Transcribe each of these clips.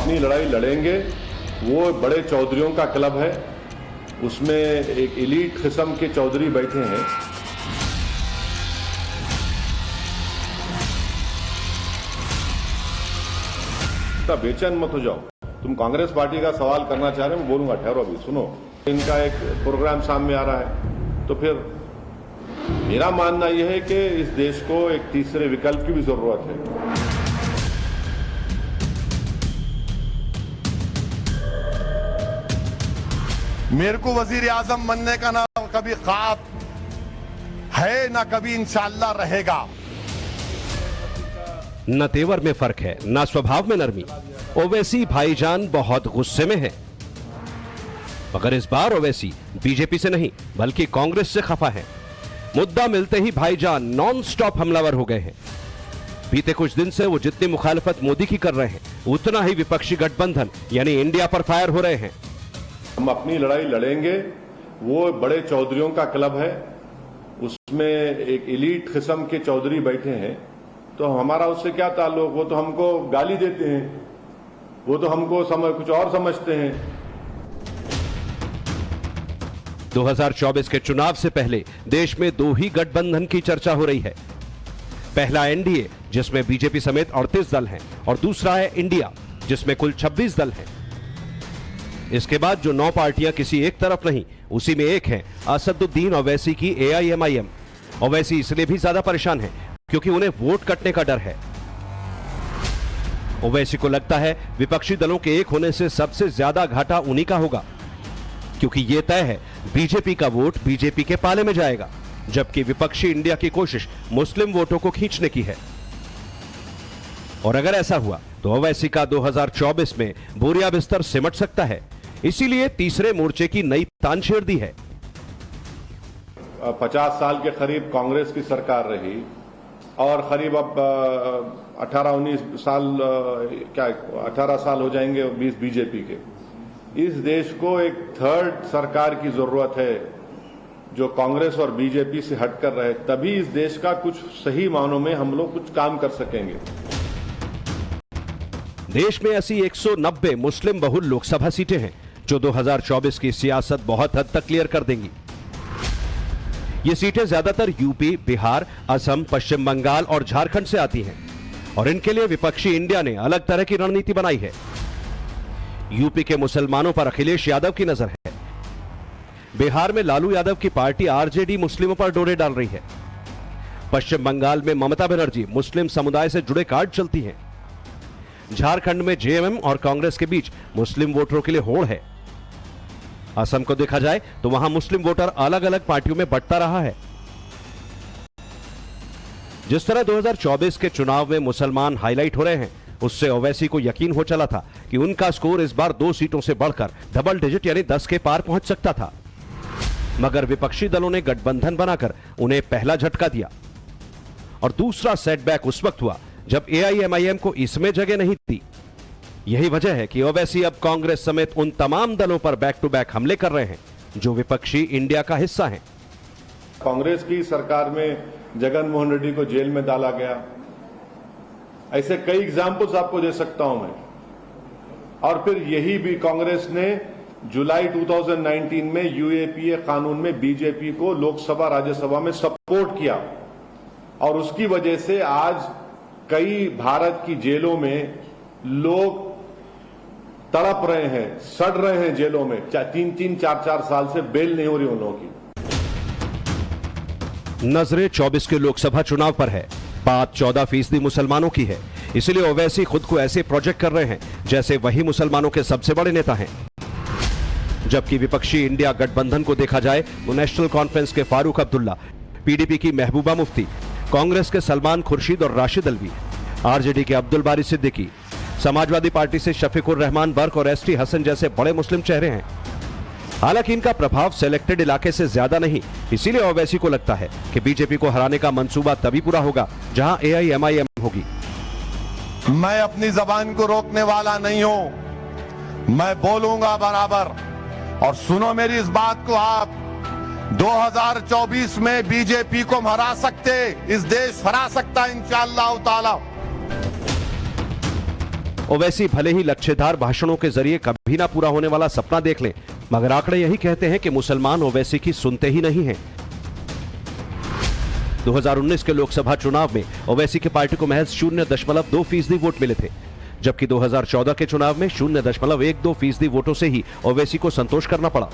अपनी लड़ाई लड़ेंगे। वो बड़े चौधरियों का क्लब है, उसमें एक एलीट किस्म के चौधरी बैठे हैं। तो बेचैन मत हो जाओ। तुम कांग्रेस पार्टी का सवाल करना चाह रहे हो, मैं बोलूंगा, ठहरो अभी सुनो। इनका एक प्रोग्राम सामने आ रहा है, तो फिर मेरा मानना यह है कि इस देश को एक तीसरे विकल्प की भी जरूरत है। मेरे को वजीर आजम बनने का ना कभी ख्वाब है ना कभी इंशाअल्लाह रहेगा। न तेवर में फर्क है, न स्वभाव में नरमी। ओवैसी भाईजान बहुत गुस्से में है, मगर इस बार ओवैसी बीजेपी से नहीं बल्कि कांग्रेस से खफा है। मुद्दा मिलते ही भाईजान नॉन स्टॉप हमलावर हो गए हैं। बीते कुछ दिन से वो जितनी मुखालफत मोदी की कर रहे हैं, उतना ही विपक्षी गठबंधन यानी इंडिया पर फायर हो रहे हैं। हम अपनी लड़ाई लड़ेंगे। वो बड़े चौधरियों का क्लब है, उसमें एक एलीट किस्म के चौधरी बैठे हैं, तो हमारा उससे क्या ताल्लुक। वो तो हमको गाली देते हैं, वो तो हमको कुछ और समझते हैं। 2024 के चुनाव से पहले देश में दो ही गठबंधन की चर्चा हो रही है। पहला एनडीए जिसमें बीजेपी समेत 38 दल हैं, और दूसरा है इंडिया जिसमें कुल 26 दल हैं। इसके बाद जो 9 पार्टियां किसी एक तरफ नहीं, उसी में एक है असदुद्दीन ओवैसी की AIMIM। ओवैसी इसलिए भी ज्यादा परेशान है क्योंकि उन्हें वोट कटने का डर है। ओवैसी को लगता है विपक्षी दलों के एक होने से सबसे ज्यादा घाटा उन्हीं का होगा, क्योंकि यह तय है बीजेपी का वोट बीजेपी के पाले में जाएगा, जबकि विपक्षी इंडिया की कोशिश मुस्लिम वोटों को खींचने की है। और अगर ऐसा हुआ तो ओवैसी का 2024 में बोरिया बिस्तर सिमट सकता है। इसीलिए तीसरे मोर्चे की नई तान छेड़ दी है। 50 साल के करीब कांग्रेस की सरकार रही, और करीब अब 18-19 साल, क्या 18 साल हो जाएंगे 20 बीजेपी के। इस देश को एक थर्ड सरकार की जरूरत है जो कांग्रेस और बीजेपी से हटकर रहे, तभी इस देश का कुछ सही मानों में हम लोग कुछ काम कर सकेंगे। देश में ऐसी 190 मुस्लिम बहुल लोकसभा सीटें हैं जो 2024 की सियासत बहुत हद तक क्लियर कर देंगी। ये सीटें ज्यादातर यूपी, बिहार, असम, पश्चिम बंगाल और झारखंड से आती हैं, और इनके लिए विपक्षी इंडिया ने अलग तरह की रणनीति बनाई है। यूपी के मुसलमानों पर अखिलेश यादव की नजर है। बिहार में लालू यादव की पार्टी आरजेडी मुस्लिमों पर डोरे डाल रही है। पश्चिम बंगाल में ममता बनर्जी मुस्लिम समुदाय से जुड़े कार्ड चलती हैं। झारखंड में जेएमएम और कांग्रेस के बीच मुस्लिम वोटरों के लिए होड़ है। असम को देखा जाए तो वहां मुस्लिम वोटर अलग अलग पार्टियों में बंटता रहा है। जिस तरह 2024 के चुनाव में मुसलमान हाईलाइट हो रहे हैं, उससे ओवैसी को यकीन हो चला था कि उनका स्कोर इस बार 2 सीटों से बढ़कर डबल डिजिट यानी 10 के पार पहुंच सकता था। मगर विपक्षी दलों ने गठबंधन बनाकर उन्हें पहला झटका दिया, और दूसरा सेटबैक उस वक्त हुआ जब AIMIM को इसमें जगह नहीं थी। यही वजह है कि ओवैसी अब कांग्रेस समेत उन तमाम दलों पर बैक टू बैक हमले कर रहे हैं जो विपक्षी इंडिया का हिस्सा हैं। कांग्रेस की सरकार में जगन मोहन रेड्डी को जेल में डाला गया, ऐसे कई एग्जाम्पल्स आपको दे सकता हूं मैं। और फिर यही भी कांग्रेस ने जुलाई 2019 में UAPA कानून में बीजेपी को लोकसभा राज्यसभा में सपोर्ट किया, और उसकी वजह से आज कई भारत की जेलों में लोग तड़प रहे हैं, सड़ रहे हैं जेलों में। 3-3, 4-4 साल से बेल नहीं हो रही उन लोगों की। नजरें 24 के लोकसभा चुनाव पर है। बात 14% मुसलमानों की है, इसलिए ओवैसी खुद को ऐसे प्रोजेक्ट कर रहे हैं जैसे वही मुसलमानों के सबसे बड़े नेता हैं। जबकि विपक्षी इंडिया गठबंधन को देखा जाए तो नेशनल कॉन्फ्रेंस के फारूक अब्दुल्ला, PDP की महबूबा मुफ्ती, कांग्रेस के सलमान खुर्शीद और राशिद अलवी, RJD के अब्दुल बारी सिद्दीकी, समाजवादी पार्टी से शफीकुर रहमान बर्क और ST हसन जैसे बड़े मुस्लिम चेहरे हैं। हालांकि इनका प्रभाव सिलेक्टेड इलाके से ज्यादा नहीं, इसीलिए ओवैसी को लगता है कि बीजेपी को हराने का मंसूबा तभी पूरा होगा जहां AIMIM होगी। मैं अपनी जबान को रोकने वाला नहीं हूं, मैं बोलूंगा बराबर। और सुनो मेरी इस बात को, आप 2024 में बीजेपी को हम हरा सकते, इस देश हरा सकता इंशाअल्लाह ताला। ओवैसी भले ही लच्छेदार भाषणों के जरिए कभी ना पूरा होने वाला सपना देख लें, मगर आंकड़े यही कहते हैं कि मुसलमान ओवैसी की सुनते ही नहीं हैं। 2019 के लोकसभा चुनाव में ओवैसी की पार्टी को महज 0.2% वोट मिले थे, जबकि 2014 के चुनाव में 0.12% वोटों से ही ओवैसी को संतोष करना पड़ा।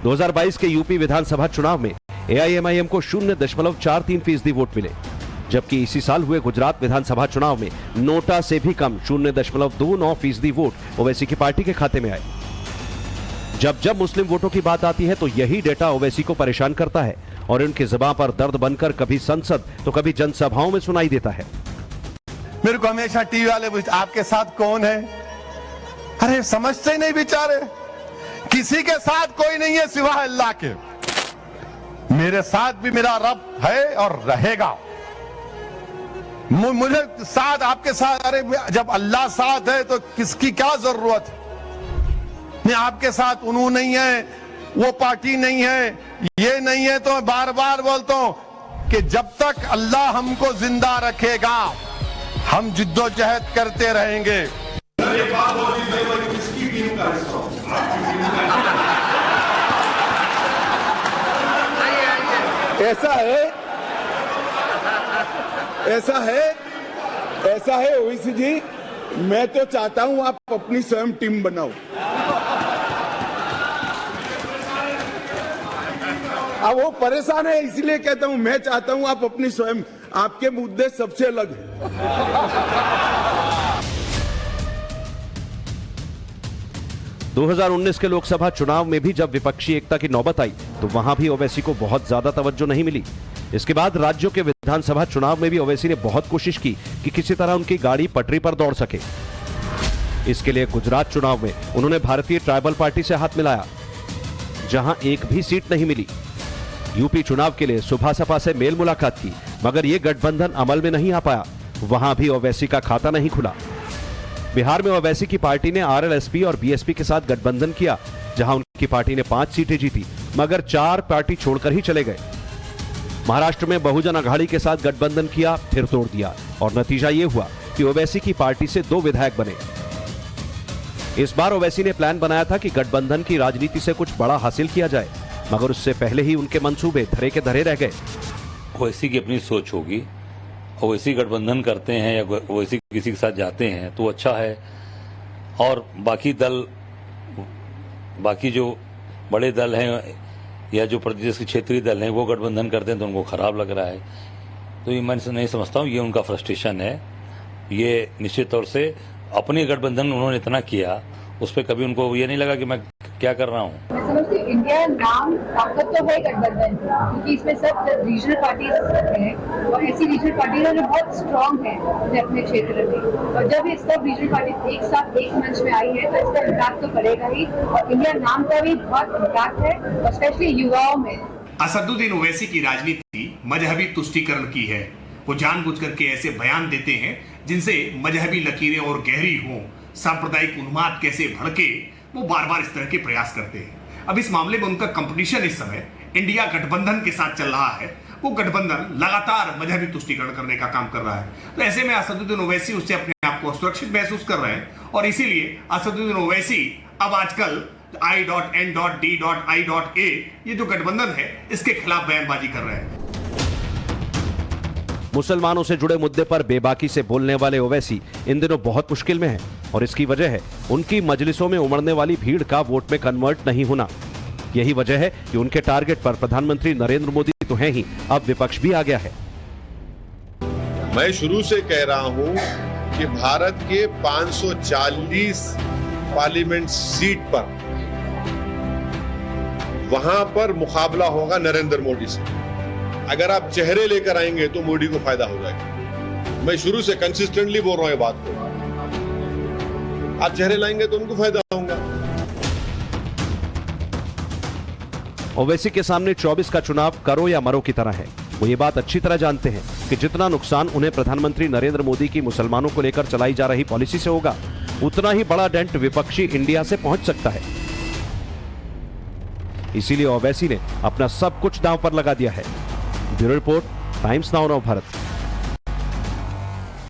2022 के यूपी विधानसभा चुनाव में एआईएमआईएम को 0.43% वोट मिले, जबकि इसी साल हुए गुजरात विधानसभा चुनाव में नोटा से भी कम 0.29% वोट ओवैसी की पार्टी के खाते में आए। जब जब मुस्लिम वोटों की बात आती है तो यही डेटा ओवैसी को परेशान करता है और उनकी ज़बान पर दर्द बनकर कभी संसद तो कभी जनसभाओं में सुनाई देता है। मेरे को हमेशा टीवी वाले पूछते आपके साथ कौन है? अरे समझते ही नहीं बेचारे, किसी के साथ कोई नहीं है सिवाय अल्लाह के। मेरे साथ भी मेरा रब है और रहेगा। मुझे साथ आपके साथ, अरे जब अल्लाह साथ है तो किसकी क्या जरूरत है? नहीं आपके साथ उन्हों नहीं है, वो पार्टी नहीं है, ये नहीं है, तो मैं बार बार बोलता हूं कि जब तक अल्लाह हमको जिंदा रखेगा हम जिद्दोजहद करते रहेंगे। ऐसा है ओवैसी जी, मैं तो चाहता हूं आप अपनी स्वयं टीम बनाओ। अब वो परेशान है इसलिए कहता हूं, मैं चाहता हूं आप अपनी स्वयं, आपके मुद्दे सबसे अलग है। 2019 के लोकसभा चुनाव में भी जब विपक्षी एकता की नौबत आई तो वहां भी ओवैसी को बहुत ज्यादा तवज्जो नहीं मिली। इसके बाद राज्यों के विधानसभा चुनाव में भी ओवैसी ने बहुत कोशिश की कि किसी तरह उनकी गाड़ी पटरी पर दौड़ सके। इसके लिए गुजरात चुनाव में उन्होंने भारतीय ट्राइबल पार्टी से हाथ मिलाया, जहां एक भी सीट नहीं मिली। यूपी चुनाव के लिए सुबह सपा से मेल मुलाकात की, मगर यह गठबंधन अमल में नहीं आ पाया, वहां भी ओवैसी का खाता नहीं खुला। बिहार में ओवैसी की पार्टी ने आरएलएसपी और बीएसपी के साथ गठबंधन किया, जहां उनकी पार्टी ने 5 सीटें जीती, मगर 4 पार्टी छोड़कर ही चले गए। महाराष्ट्र में बहुजन अघाड़ी के साथ गठबंधन किया, फिर तोड़ दिया, और नतीजा यह हुआ कि ओवैसी की पार्टी से 2 विधायक बने। इस बार ओवैसी ने प्लान बनाया था कि गठबंधन की राजनीति से कुछ बड़ा हासिल किया जाए, मगर उससे पहले ही उनके मंसूबे धरे के धरे रह गए। ओवैसी की अपनी सोच होगी, ओवैसी गठबंधन करते हैं या ओवैसी किसी के साथ जाते हैं तो अच्छा है, और बाकी जो बड़े दल हैं या जो प्रदेश के क्षेत्रीय दल हैं वो गठबंधन करते हैं तो उनको खराब लग रहा है। तो ये मैं नहीं समझता हूँ, ये उनका फ्रस्ट्रेशन है। ये निश्चित तौर से अपने गठबंधन उन्होंने इतना किया, उस पर कभी उनको ये नहीं लगा कि मैं क्या कर रहा हूँ। मैं समझती हूँ इंडिया नाम ताकत तो है गठबंधन, क्योंकि इसमें सब रीजनल पार्टीज हैं और ऐसी रीजनल पार्टीज जो बहुत स्ट्रांग है अपने क्षेत्र में, और जब ये सब रीजनल पार्टीज एक साथ एक मंच में आई है तो इसका इम्पैक्ट तो पड़ेगा ही, और इंडिया नाम का भी बहुत इम्पैक्ट है, और स्पेशली युवाओं में। असदुद्दीन ओवैसी की राजनीति मजहबी तुष्टीकरण की है। वो जानबूझकर के ऐसे बयान देते हैं जिनसे मजहबी लकीरें और गहरी हों, सांप्रदायिक उन्माद कैसे भड़के, वो बार बार इस तरह के प्रयास करते हैं। अब इस मामले में उनका कंपटीशन इस समय इंडिया गठबंधन के साथ चल रहा है। वो गठबंधन लगातार मजहबी तुष्टीकरण करने का काम कर रहा है, तो ऐसे में असदुद्दीन ओवैसी उससे अपने आप को सुरक्षित महसूस कर रहे हैं, और इसीलिए असदुद्दीन ओवैसी अब आजकल I.N.D.I.A ये जो गठबंधन है इसके खिलाफ बयानबाजी कर रहे हैं। मुसलमानों से जुड़े मुद्दे पर बेबाकी से बोलने वाले ओवैसी इन दिनों बहुत मुश्किल में हैं, और इसकी वजह है उनकी मजलिसों में उमड़ने वाली भीड़ का वोट में कन्वर्ट नहीं होना। यही वजह है कि उनके टारगेट पर प्रधानमंत्री नरेंद्र मोदी तो हैं ही, अब विपक्ष भी आ गया है। मैं शुरू से कह रहा हूं कि भारत के 540 पार्लियामेंट सीट पर वहां पर मुकाबला होगा नरेंद्र मोदी से। अगर आप चेहरे लेकर आएंगे तो मोदी को फायदा हो जाएगा। मैं शुरू से कंसिस्टेंटली बोल रहा हूं ये बात को। आप चेहरे लाएंगे तो उनको फायदा होगा। ओवैसी के सामने 24 का चुनाव करो या मरो की तरह है। वो ये बात अच्छी तरह जानते हैं कि जितना नुकसान उन्हें प्रधानमंत्री नरेंद्र मोदी की मुसलमानों को लेकर चलाई जा रही पॉलिसी से होगा, उतना ही बड़ा डेंट विपक्षी इंडिया से पहुंच सकता है। इसीलिए ओवैसी ने अपना सब कुछ दांव पर लगा दिया है। Bureau report, times now Bharat.